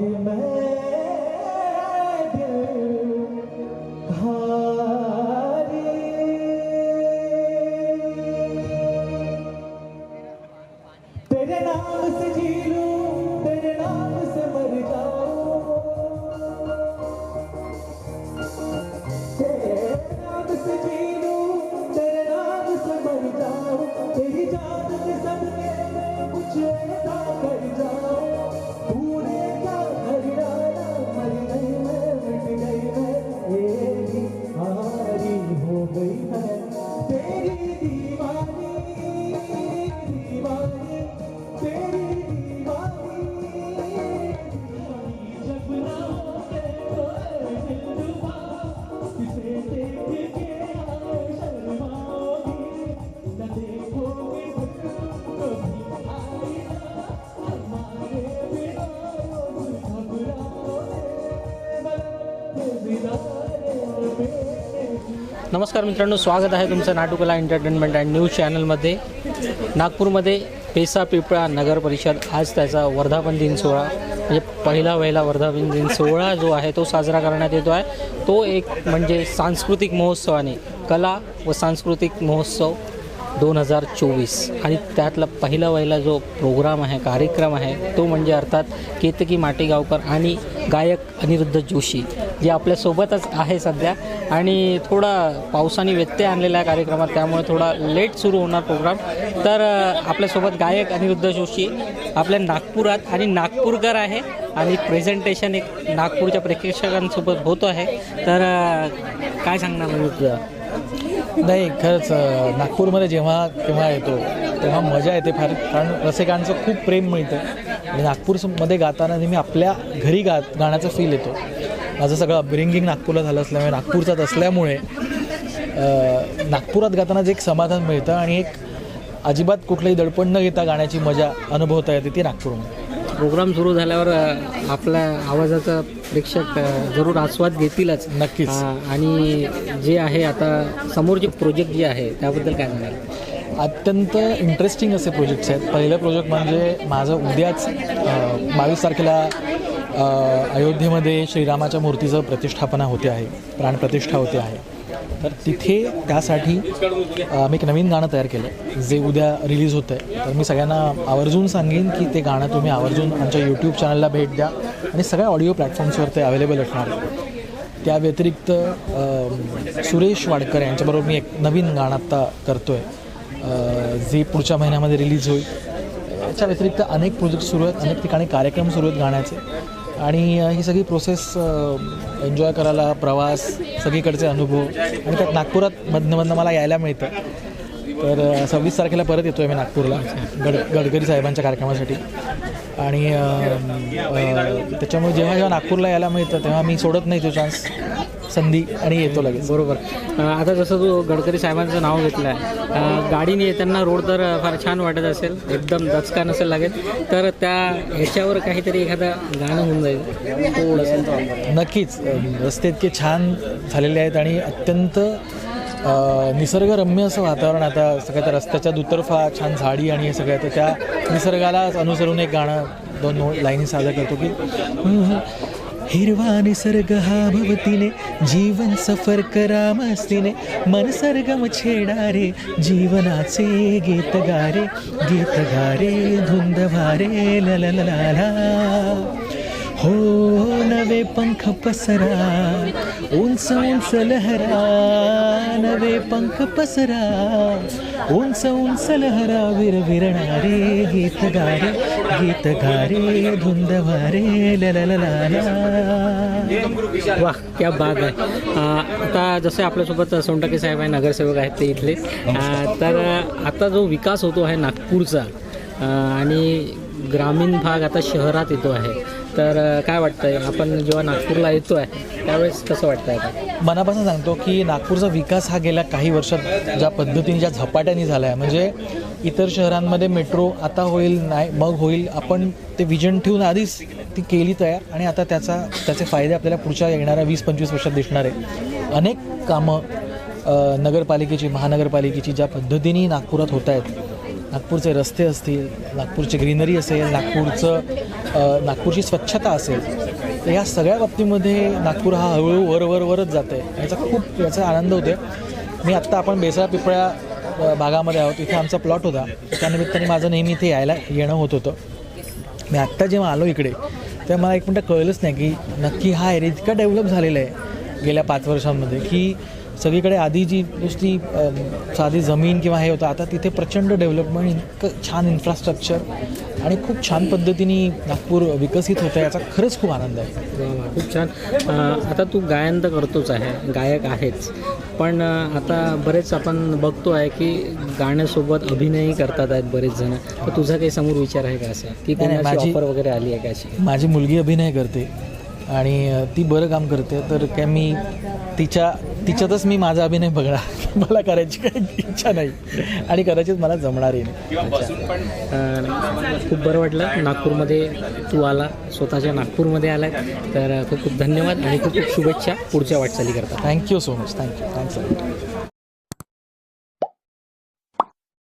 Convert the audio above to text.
तेरे नाम से जी लूं, तेरे नाम से मर जाऊं, तेरे नाम से जी लूं, तेरे नाम से मर जाऊं, तेरी जान के सदके में कुछ ऐसा कर जाऊं, तूने क्या कर डाला, मर गई मैं, मिट गई मैं, ये भी हारी हो गई मैं, तेरी दीवानी दीवानी तेरी दीवानी जब ना होते तो दिलवा किसे देख के शर्माओगी न देखोगे कभी आईना हमारे बिना घबराओगे नमस्कार मित्रांनो, स्वागत आहे तुमचं नाटुकला एंटरटेनमेंट अँड न्यूज चॅनलमध्ये. नागपूरमध्ये पेसा पिपळा नगर परिषद आज त्याचा वर्धापन दिन सोहळा म्हणजे पहिला वर्धापन दिन सोहळा जो आहे तो साजरा करण्यात येतो आहे. तो एक म्हणजे सांस्कृतिक महोत्सवाने कला व सांस्कृतिक महोत्सव 2024 आणि त्यातला पहिला जो प्रोग्राम आहे कार्यक्रम आहे तो म्हणजे अर्थात केतकी माटेगावकर आणि गायक अनिरुद्ध जोशी जे आपल्यासोबतच आहे सध्या. आणि थोडा पावसाने व्यत्यय आणलेला आहे कार्यक्रमात, त्यामुळे थोडा लेट सुरू होणार प्रोग्राम. तर आपल्यासोबत गायक अनिरुद्ध जोशी आपल्या नागपुरात आणि नागपूरकर आहे आणि प्रेझेंटेशन एक नागपूरच्या प्रेक्षकांसोबत होतो आहे. तर काय सांगणार अनिरुद्ध? नाही, खरंच नागपूरमध्ये जेव्हा केव्हा येतो तेव्हा मजा येते फार, कारण रसिकांचं खूप प्रेम मिळतं आणि नागपूरमध्ये गाताना नेहमी आपल्या घरी गाण्याचा फील येतो. माझं सगळं अपब्रिंगिंग नागपूरला झालं असल्यामुळे, नागपूरचाच असल्यामुळे नागपुरात गाताना जे एक समाधान मिळतं आणि एक अजिबात कुठलंही दडपण न घेता गाण्याची मजा अनुभवता येते ती नागपूरमध्ये. प्रोग्राम सुरू झाल्यावर आपल्या आवाजाचा प्रेक्षक जरूर आस्वाद घेतीलच नक्कीच. आणि जे आहे आता समोरचे प्रोजेक्ट जे आहे त्याबद्दल काय म्हणाल? अत्यंत इंटरेस्टिंग असे प्रोजेक्ट्स आहेत. पहिलं प्रोजेक्ट म्हणजे माझं उद्याच 22 तारखेला अयोध्येमध्ये श्रीरामाच्या मूर्तीचं प्रतिष्ठापना होते आहे, प्राणप्रतिष्ठा होते आहे. तर तिथे त्यासाठी मी एक नवीन गाणं तयार केलं जे उद्या रिलीज होतं आहे. तर मी सगळ्यांना आवर्जून सांगेन की ते गाणं तुम्ही आवर्जून आमच्या यूट्यूब चॅनलला भेट द्या आणि सगळ्या ऑडिओ प्लॅटफॉर्म्सवर ते अवेलेबल असणार आहे. त्या व्यतिरिक्त सुरेश वाडकर यांच्याबरोबर मी एक नवीन गाणं आत्ता करतो आहे जे पुढच्या महिन्यामध्ये रिलीज होईल. याच्या व्यतिरिक्त अनेक प्रोजेक्ट सुरू आहेत, अनेक ठिकाणी कार्यक्रम सुरू आहेत गाण्याचे. आणि ही सगळी प्रोसेस एन्जॉय करायला, प्रवास, सगळीकडचे अनुभव आणि त्यात नागपुरात मधनं मला यायला मिळतं. तर 26 तारखेला परत येतो आहे मी नागपूरला गडकरी साहेबांच्या कार्यक्रमासाठी. आणि त्याच्यामुळे जेव्हा नागपूरला यायला मिळतं तेव्हा मी सोडत नाही तो चान्स, संधी, आणि येतो लगेच. बरोबर. आता जसं तू गडकरी साहेबांचं नाव घेतलं आहे, गाडीने येताना रोड तर फार छान वाटत असेल, एकदम दचका नसेल लागेल, तर त्या ह्याच्यावर काहीतरी एखादं गाणं होऊन जाईल थोडंसं? नक्कीच. रस्ते इतके छान झालेले आहेत आणि अत्यंत निसर्गरम्य असं वातावरण. आता सगळ्या त्या रस्त्याच्या दुतर्फा छान झाडी आणि हे सगळं, तर त्या निसर्गालाच अनुसरून एक गाणं 2 लाईनी सादर करतो की हिरवा निसर्ग हा भवतीने जीवन सफर करा मस्तीने, मन सरगम छेडारे जीवनाचे गीत गारे धुंद भारे ला ला ला ला ला. हो नवे पंख पसरा, उंच उंच लहरा, नवे पंख पसरा, उंच उंच लहरा, विरविरणारे गीत गारे धुंद वारे ला ला ला ला. वाह, क्या बात आहे. आता जसे आपल्यासोबत सोनटके साहेब आहे, नगरसेवक आहेत ते इथले. तर आता जो विकास होतो आहे नागपूरचा आणि ग्रामीण भाग आता शहरात येतो आहे, तर काय वाटतंय आपण जेव्हा नागपूरला येतो आहे त्यावेळेस कसं वाटतंय? आता मनापासून सांगतो की नागपूरचा विकास हा गेल्या काही वर्षात ज्या पद्धतीने, ज्या झपाट्याने झाला आहे, म्हणजे इतर शहरांमध्ये मेट्रो आता होईल नाही मग होईल, आपण ते विजन ठेवून आधीच ती केली तयार आणि आता त्याचे फायदे आपल्याला पुढच्या येणाऱ्या 20-25 वर्षात दिसणार आहे. अनेक कामं नगरपालिकेची, महानगरपालिकेची ज्या पद्धतीने नागपुरात होत आहेत नागपूरचे रस्ते असतील, नागपूरची ग्रीनरी असेल, नागपूरची स्वच्छता असेल, तर या सगळ्या बाबतीमध्ये नागपूर हा हळूहळू वरच जात आहे. याचा आनंद होतो आहे. मी आत्ता आपण बेसाळ पिपळ्या भागामध्ये आहोत. इथे आमचा प्लॉट होता, त्यानिमित्ताने माझं नेहमी इथे येणं होत होतं. मी आत्ता जेव्हा आलो इकडे तेव्हा मला एक मिनटं कळलंच नाही की नक्की हा एरिया इतका डेव्हलप झालेला आहे गेल्या 5 वर्षांमध्ये, की सगळीकडे आधी जी नुसती साधी जमीन किंवा हे होतं, आता तिथे प्रचंड डेव्हलपमेंट, इतकं छान इन्फ्रास्ट्रक्चर आणि खूप छान पद्धतीने नागपूर विकसित होतं आहे. याचा खरंच खूप आनंद आहे. खूप छान. आता तू गायन तर करतोच आहे, गायक आहेच, पण आता बरेच आपण बघतो आहे की गाण्यासोबत अभिनयही करतात आहेत बरेच जण. तर तुझा काही समोर विचार आहे का असं की कोणाची ऑफर वगैरे आली आहे का अशी? माझी मुलगी अभिनय करते आणि ती बरं काम करते, तर काय मी तिच्यातच मी माझा अभिनय बघणार. मला करायची काही इच्छा नाही आणि कदाचित मला जमणारही नाही. खूप बरं वाटलं नागपूरमध्ये तू आला, स्वतःच्या नागपूरमध्ये आला, तर खूप खूप धन्यवाद आणि खूप खूप शुभेच्छा पुढच्या वाटचाली करता. Thank you so much. थँक्यू.